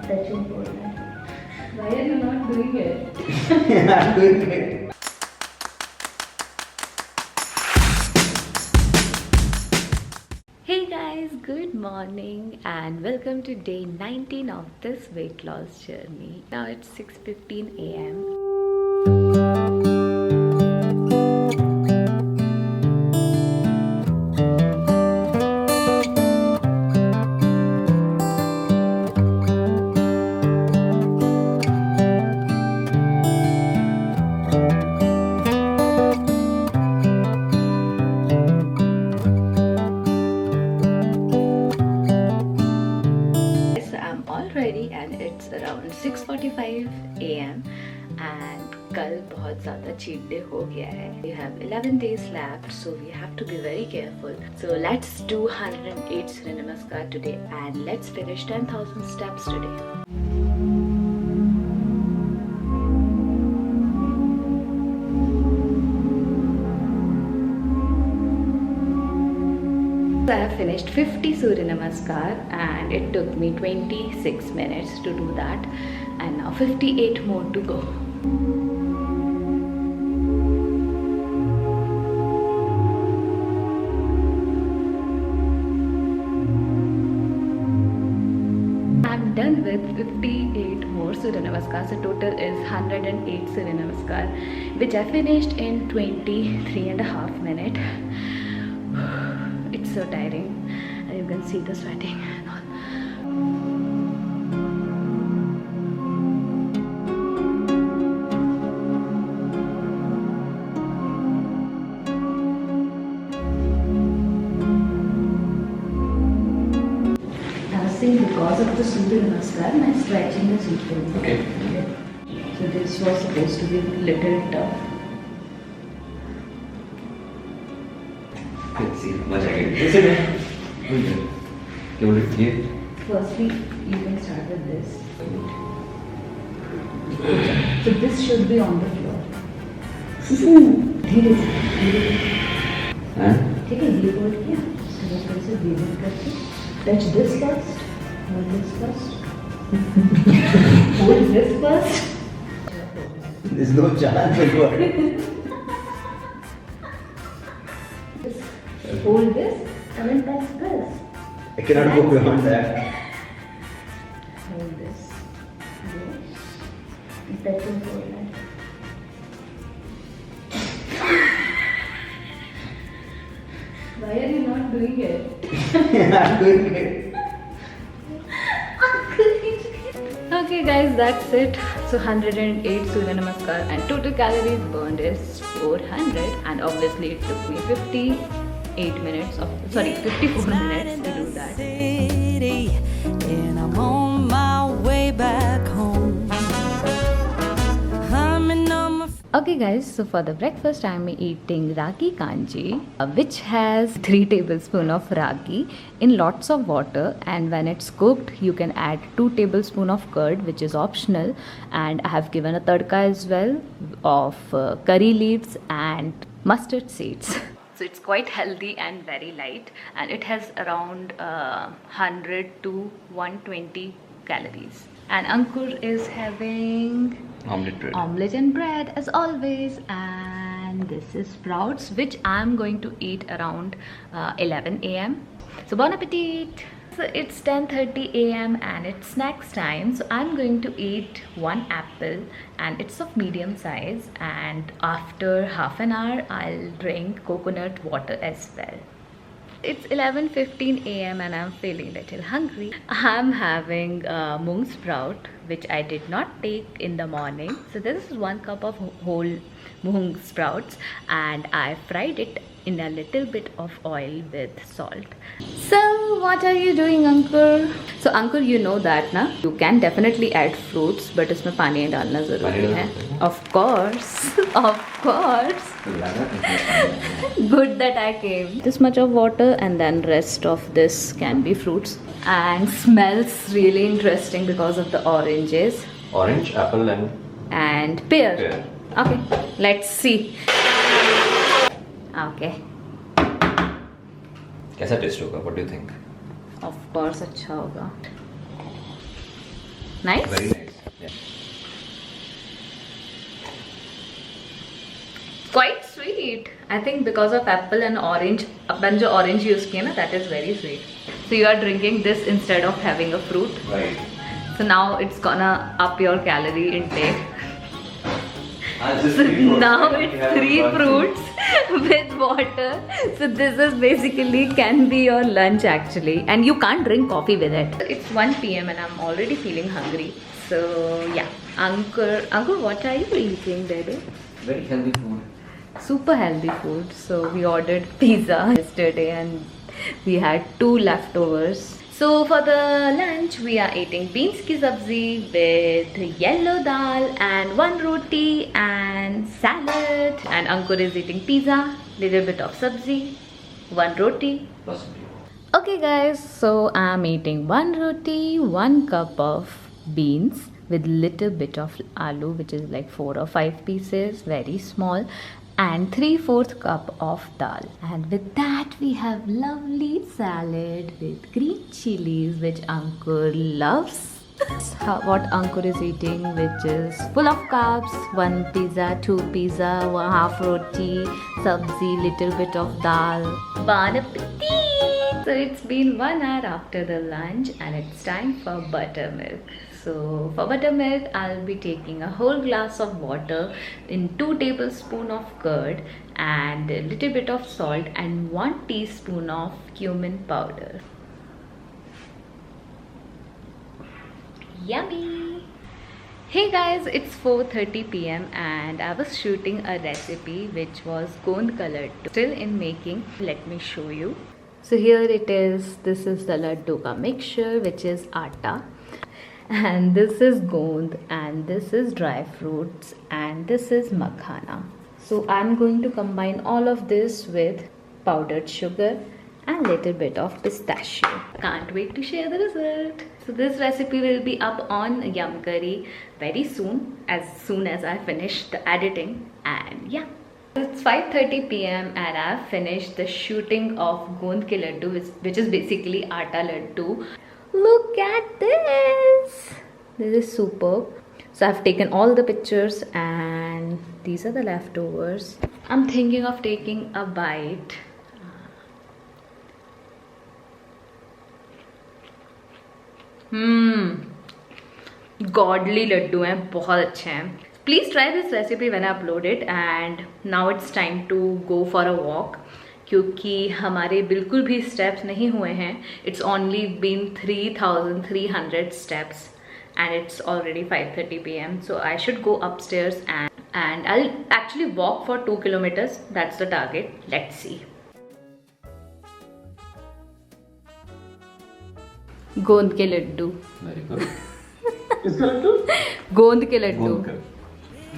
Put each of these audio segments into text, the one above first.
touching forehead. Why are you not doing it? I'm doing it. Hey guys, good morning and welcome to day 19 of this weight loss journey. Now it's 6:15 a.m. Ready and it's around 6:45 a.m. and कल बहुत ज़्यादा cheat day हो गया है. We have 11 days left, so we have to be very careful. So let's do 108 Surya Namaskar today and let's finish 10,000 steps today. I have finished 50 Surya Namaskar and it took me 26 minutes to do that, and now 58 more to go. I'm done with 58 more Surya Namaskar, so total is 108 Surya Namaskar, which I finished in 23.5 minutes. It's so tiring and you can see the sweating and all. I was saying because of the Surya Namaskar, my stretching is improved. Okay. So this was supposed to be a little tough. Let's see. Much again. Listen. Good. Firstly, you can start with this. So this should be on the floor. धीरे से ठीक है, ये बोल किया थोड़ा सा breathing करके touch this first, hold this first, hold this first. There's no chance of what. Hold this and then touch this. I cannot go beyond that. Hold this. This. And touch your forehead. Why are you not doing it? I'm doing it. Okay guys, that's it. So 108 Surya Namaskar and total calories burned is 400, and obviously it took me 54 minutes to do that. And I'm on my way back home. Okay guys, so for the breakfast I am eating ragi kanji, which has 3 tablespoons of ragi in lots of water, and when it's cooked you can add 2 tablespoons of curd, which is optional, and I have given a tadka as well of curry leaves and mustard seeds. So it's quite healthy and very light, and it has around 100 to 120 calories. And Ankur is having omelette and bread as always, and this is sprouts, which I'm going to eat around 11 a.m. So bon appetit. So it's 10:30 a.m. and it's snacks time, so I'm going to eat 1 apple and it's of medium size, and after half an hour I'll drink coconut water as well. It's 11:15 a.m. and I'm feeling a little hungry. I'm having mung sprout, which I did not take in the morning. So this is 1 cup of whole mung sprouts, and I fried it in a little bit of oil with salt. So what are you doing, Ankur? So Ankur, you know that na, you can definitely add fruits, but इसमें पानी डालना ज़रूरी है. Of course, of course. Good that I came. This much of water and then rest of this can be fruits, and smells really interesting because of the oranges. Orange, apple And pear. Okay, let's see. Okay. कैसा test होगा? What do you think? Of course अच्छा होगा. Nice? Very nice. Yeah. Quite sweet. I think because of apple and orange, अपन जो orange use किया ना, that is very sweet. So you are drinking this instead of having a fruit. Right. So now it's gonna up your calorie intake. Just So three fruits, now right? it's We have 3 one fruits with water. So this is basically can be your lunch actually, and you can't drink coffee with it. It's 1 p.m. and I'm already feeling hungry. So yeah, Ankur, what are you eating, baby? Very healthy food. Super healthy food. So we ordered pizza yesterday and we had 2 leftovers. So for the lunch we are eating beans ki sabzi with yellow dal and 1 roti and salad, and Ankur is eating pizza, little bit of sabzi, 1 roti. Possibly. Okay guys, so I'm eating 1 roti, 1 cup of beans with little bit of aloo, which is like 4 or 5 pieces, very small, and 3/4 cup of dal. And with that we have lovely salad with green chilies, which Ankur loves. What Ankur is eating, which is full of carbs, 1 pizza, 2 pizza, 1/2 roti, sabzi, little bit of dal. Bon appetit! So it's been 1 hour after the lunch and it's time for buttermilk. So for buttermilk, I'll be taking a whole glass of water in 2 tablespoons of curd and a little bit of salt and 1 teaspoon of cumin powder. Yummy! Hey guys, it's 4:30 p.m. and I was shooting a recipe which was gond colored. Still in making. Let me show you. So here it is. This is the laddu ka mixture, which is atta. And this is gond, and this is dry fruits, and this is makhana. So I'm going to combine all of this with powdered sugar and little bit of pistachio. Can't wait to share the result. So this recipe will be up on Yum Curry very soon as I finish the editing. And yeah, it's 5:30 p.m. and I've finished the shooting of gond ke laddu, which is basically atta laddu. Look at this! This is superb. So I've taken all the pictures and these are the leftovers. I'm thinking of taking a bite. Godly laddu हैं, बहुत अच्छे हैं. Please try this recipe when I upload it. And now it's time to go for a walk. क्योंकि हमारे बिल्कुल भी steps नहीं हुए हैं. It's only been 3,300 steps and it's already 5:30 p.m. So I should go upstairs and I'll actually walk for 2 kilometers. That's the target. Let's see. गोंद के Laddu. Very good. किसका लड्डू? गोंद के लड्डू.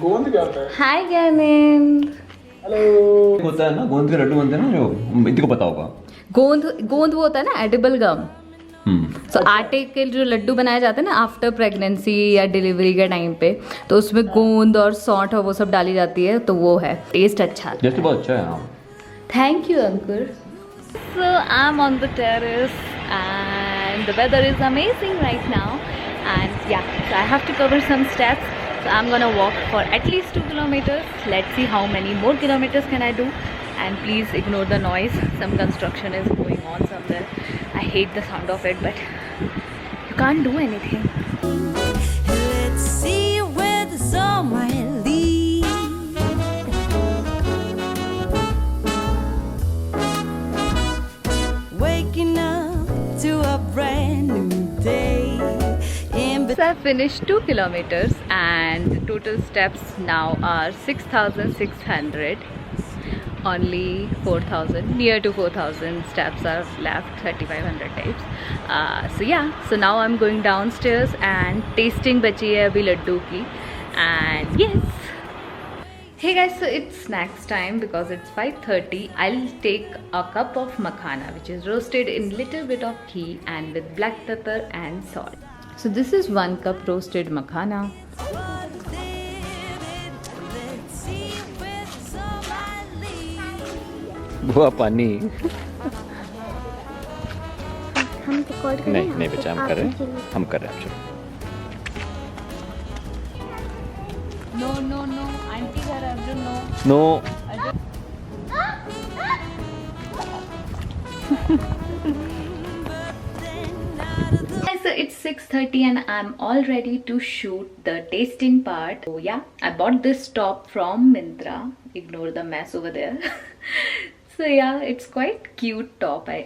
गोंद क्या होता है? हाय ज्ञानेंद्र. हेलो. होता है ना गोंद के लड्डू बनते हैं ना, जो इनको पता होगा. गोंद वो होता है ना, एडिबल गम. तो आटे के जो लड्डू बनाए जाते हैं ना आफ्टर प्रेगनेंसी या डिलीवरी के टाइम पे, तो उसमें गोंद और सौंठ और वो सब डाली जाती है, तो वो है. टेस्ट अच्छा. टेस्ट बहुत अच्छा है. हाँ. Thank you, Ankur. So I'm on the terrace and the weather is amazing right now. And yeah, so I have to cover some steps. So I'm gonna walk for at least 2 kilometers. Let's see how many more kilometers can I do. And please ignore the noise. Some construction is going on somewhere. I hate the sound of it, but you can't do anything. Let's see where the sun might lead. Waking up to a brand new day. So I finished 2 kilometers and the total steps now are 6,600. Only 4,000, near to 4,000 steps are left, 3,500 types. So yeah, so now I'm going downstairs and tasting bachi hai abhi laddu ki. And yes. Hey guys, so it's snacks time because it's 5:30. I'll take a cup of makhana, which is roasted in little bit of ghee and with black pepper and salt. So this is 1 cup roasted makhana. बुआ पानी. हम record करें. नहीं बच्चा, हम कर रहे हैं. चलो. No, no, no. Auntie घर Arjun no. No So it's 6:30 and I'm all ready to shoot the tasting part. So yeah, I bought this top from Myntra. Ignore the mess over there. So yeah, it's quite cute top. I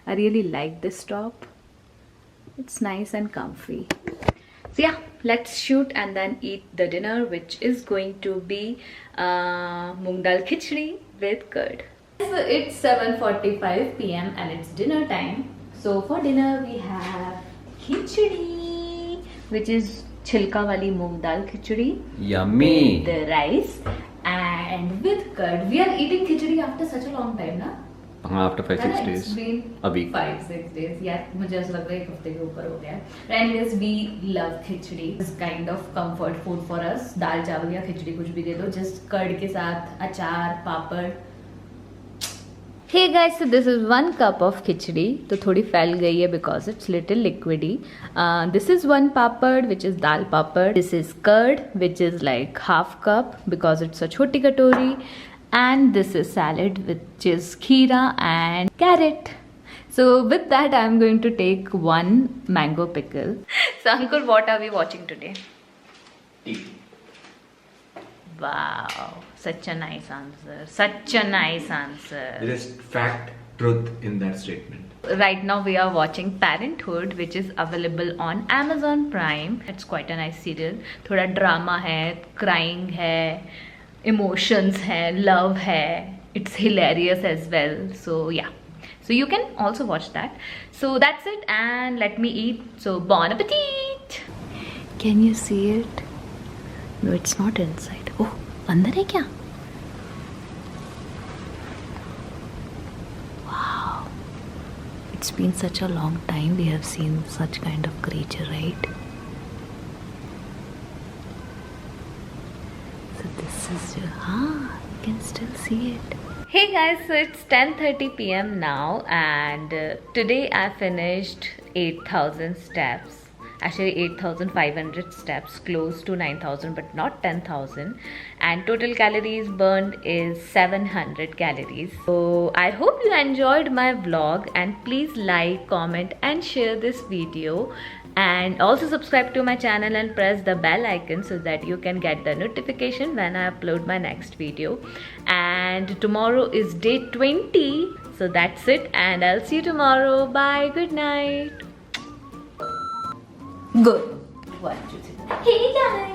really like this top. It's nice and comfy. So yeah, let's shoot and then eat the dinner, which is going to be moong dal khichdi with curd. So it's 7:45 p.m. and it's dinner time. So for dinner we have khichdi, which is chilka wali moong dal khichdi yummy with the rice and with curd. We are eating khichdi after such a long time, na? हाँ after 5-6 It's days been a week 5-6 days. Yeah, मुझे ऐसा लग रहा है एक हफ्ते के ऊपर हो गया है. Anyways, we love khichdi. It's kind of comfort food for us. दाल चावल या खिचड़ी कुछ भी दे दो, just कर्ड के साथ अचार पापड़. Hey guys, so this is 1 cup of खिचड़ी. तो थोड़ी फैल गई है because it's little liquidy. This is 1 papad, which is dal papad. This is curd, which is like half cup because it's a choti katori. And this is salad, which is kheera and carrot. So with that I'm going to take 1 mango pickle. So uncle, what are we watching today? Wow, such a nice answer. Such a nice answer. There is fact, truth in that statement. Right now we are watching Parenthood, which is available on Amazon Prime. It's quite a nice serial. थोड़ा drama है, crying है, emotions है, love है. It's hilarious as well. So yeah, so you can also watch that. So that's it, and let me eat. So bon appetit. Can you see it? No, it's not inside. Oh, अंदर है क्या? Wow. It's been such a long time we have seen such kind of creature, right? So this is you can still see it. Hey guys, so it's 10:30 p.m. now, and today I finished 8,000 steps. Actually 8,500 steps, close to 9,000 but not 10,000, and total calories burned is 700 calories. So I hope you enjoyed my vlog, and please like, comment and share this video, and also subscribe to my channel and press the bell icon so that you can get the notification when I upload my next video. And tomorrow is day 20, so that's it, and I'll see you tomorrow. Bye, good night. Good. 1, 2, 3. Hey guys!